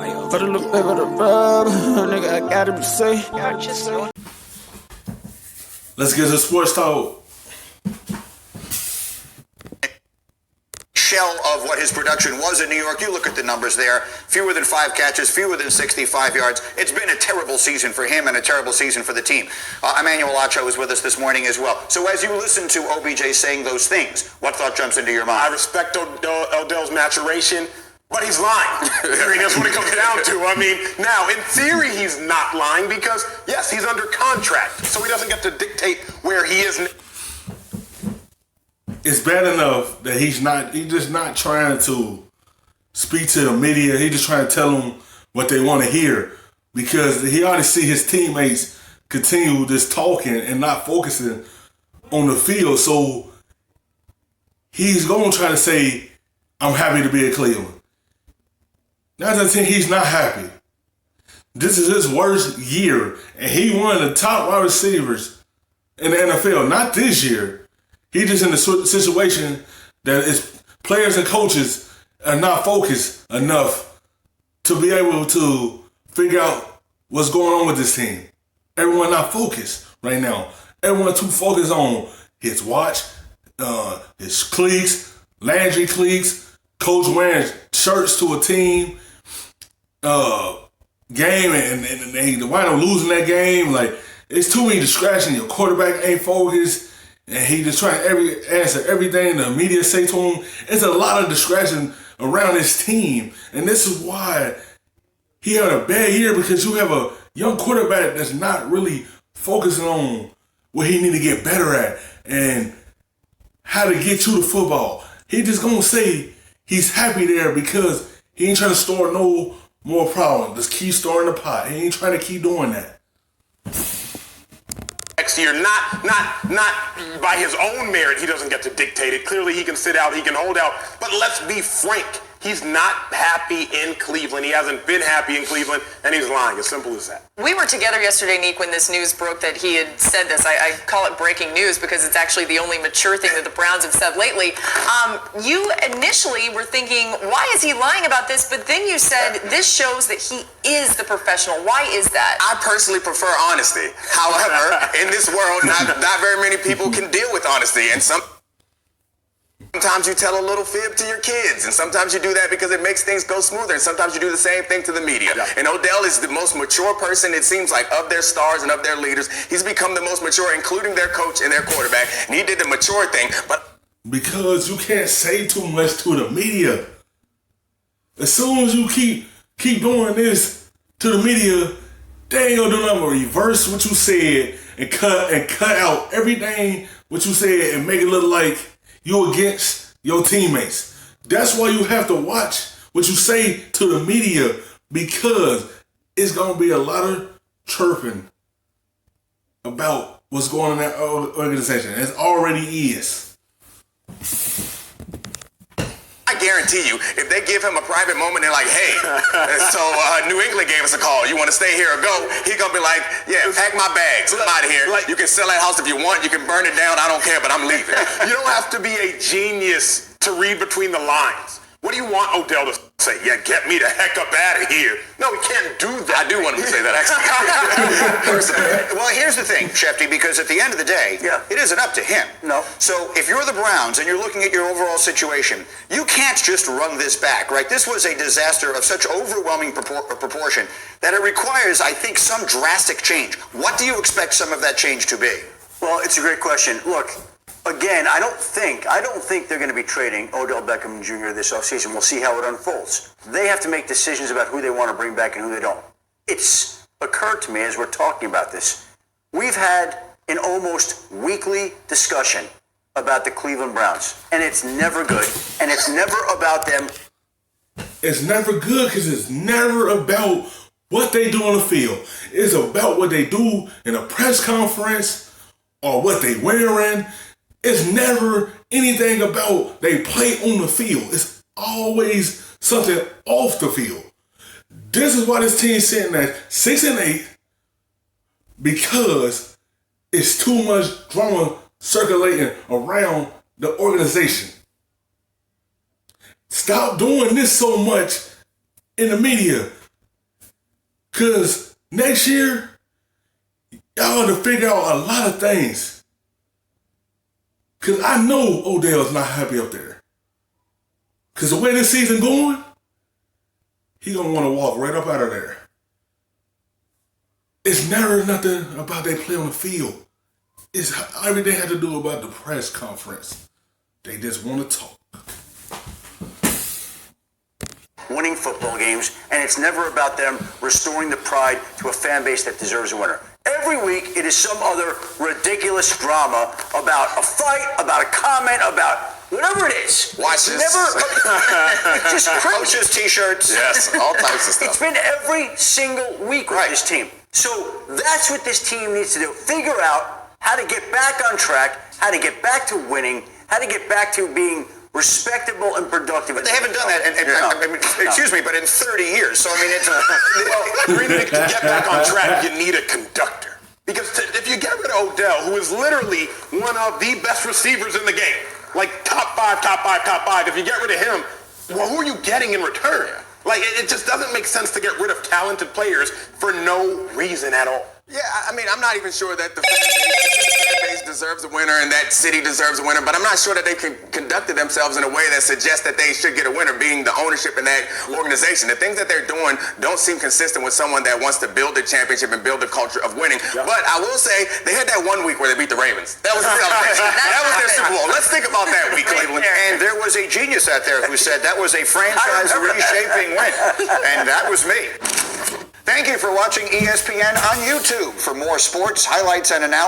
Put a little bit of the rub, nigga, I gotta be safe. Let's get to sports talk. Shell of what his production was in New York. You look at the numbers there. Fewer than 5 catches, fewer than 65 yards. It's been a terrible season for him and a terrible season for the team. Emmanuel Acho is with us this morning as well. So as you listen to OBJ saying those things, what thought jumps into your mind? I respect Odell's maturation, but he's lying. I mean, that's what it comes down to. I mean, now, in theory, he's not lying because, yes, he's under contract, so he doesn't get to dictate where he is. It's bad enough that he's just not trying to speak to the media. He's just trying to tell them what they want to hear because he already see his teammates continue this talking and not focusing on the field. So he's going to try to say, I'm happy to be at Cleveland. 9 out of 10, he's not happy. This is his worst year, and he one of the top wide receivers in the NFL. Not this year. He's just in a situation that is players and coaches are not focused enough to be able to figure out what's going on with this team. Everyone not focused right now. Everyone too focused on his watch, his cleats, Landry cleats, coach wearing shirts to a team game, and they wind up losing that game. Like, it's too many distractions. Your quarterback ain't focused. And he just trying to answer everything the media say to him. It's a lot of distraction around his team. And this is why he had a bad year, because you have a young quarterback that's not really focusing on what he need to get better at and how to get to the football. He just going to say he's happy there because he ain't trying to store no more problems. Just keep storing the pot. He ain't trying to keep doing that. Next year, not by his own merit, he doesn't get to dictate it. Clearly, he can sit out, he can hold out. But let's be frank, he's not happy in Cleveland. He hasn't been happy in Cleveland, and he's lying. As simple as that. We were together yesterday, Neek, when this news broke that he had said this. I call it breaking news because it's actually the only mature thing that the Browns have said lately. You initially were thinking, why is he lying about this? But then you said this shows that he is the professional. Why is that? I personally prefer honesty. However, in this world, not very many people can deal with honesty, and sometimes you tell a little fib to your kids, and sometimes you do that because it makes things go smoother, and sometimes you do the same thing to the media. Yeah. And Odell is the most mature person, it seems like, of their stars and of their leaders. He's become the most mature, including their coach and their quarterback, and he did the mature thing. But because you can't say too much to the media. As soon as you keep doing this to the media, they ain't gonna do nothing but reverse what you said and cut out everything what you said and make it look like you against your teammates. That's why you have to watch what you say to the media, because it's going to be a lot of chirping about what's going on in that organization. It already is. I guarantee you, if they give him a private moment, they're like, hey, so New England gave us a call. You want to stay here or go? He's going to be like, yeah, pack my bags. I'm out of here. You can sell that house if you want. You can burn it down. I don't care, but I'm leaving. You don't have to be a genius to read between the lines. What do you want Odell to say? Yeah, get me the heck up out of here. No, he can't do that. I do want him to say that, actually. Well, here's the thing, Shefty, because at the end of the day, it isn't up to him. No. So if you're the Browns and you're looking at your overall situation, you can't just run this back, right? This was a disaster of such overwhelming proportion that it requires, I think, some drastic change. What do you expect some of that change to be? Well, it's a great question. Look, again, I don't think they're going to be trading Odell Beckham Jr. this offseason. We'll see how it unfolds. They have to make decisions about who they want to bring back and who they don't. It's occurred to me as we're talking about this. We've had an almost weekly discussion about the Cleveland Browns, and it's never good, and it's never about them. It's never good because it's never about what they do on the field. It's about what they do in a press conference or what they wearing. It's never anything about they play on the field. It's always something off the field. This is why this team's sitting at 6-8, because it's too much drama circulating around the organization. Stop doing this so much in the media. Because next year, y'all to figure out a lot of things. Because I know Odell's not happy up there. Because the way this season going, he going to want to walk right up out of there. It's never nothing about they play on the field. It's everything had to do about the press conference. They just want to talk. Winning football games, and it's never about them restoring the pride to a fan base that deserves a winner. Every week, it is some other ridiculous drama about a fight, about a comment, about whatever it is. Watches. It's just crazy. Coaches, T-shirts. Yes, all types of stuff. It's been every single week with this team. So that's what this team needs to do. Figure out how to get back on track, how to get back to winning, how to get back to being respectable and productive. But they haven't done that, excuse me, but in 30 years. So, I mean, it's... To get back on track, you need a conductor. Because if you get rid of Odell, who is literally one of the best receivers in the game, like top five, if you get rid of him, well, who are you getting in return? Like, it just doesn't make sense to get rid of talented players for no reason at all. Yeah, I mean, I'm not even sure that the fan base deserves a winner and that city deserves a winner, but I'm not sure that they conducted themselves in a way that suggests that they should get a winner, being the ownership in that organization. The things that they're doing don't seem consistent with someone that wants to build a championship and build a culture of winning. Yeah. But I will say, they had that 1 week where they beat the Ravens. That was a celebration. That was their Super Bowl. Let's think about that week, Cleveland. And there was a genius out there who said that was a franchise reshaping win. And that was me. Thank you for watching ESPN on YouTube. For more sports, highlights, and analysis.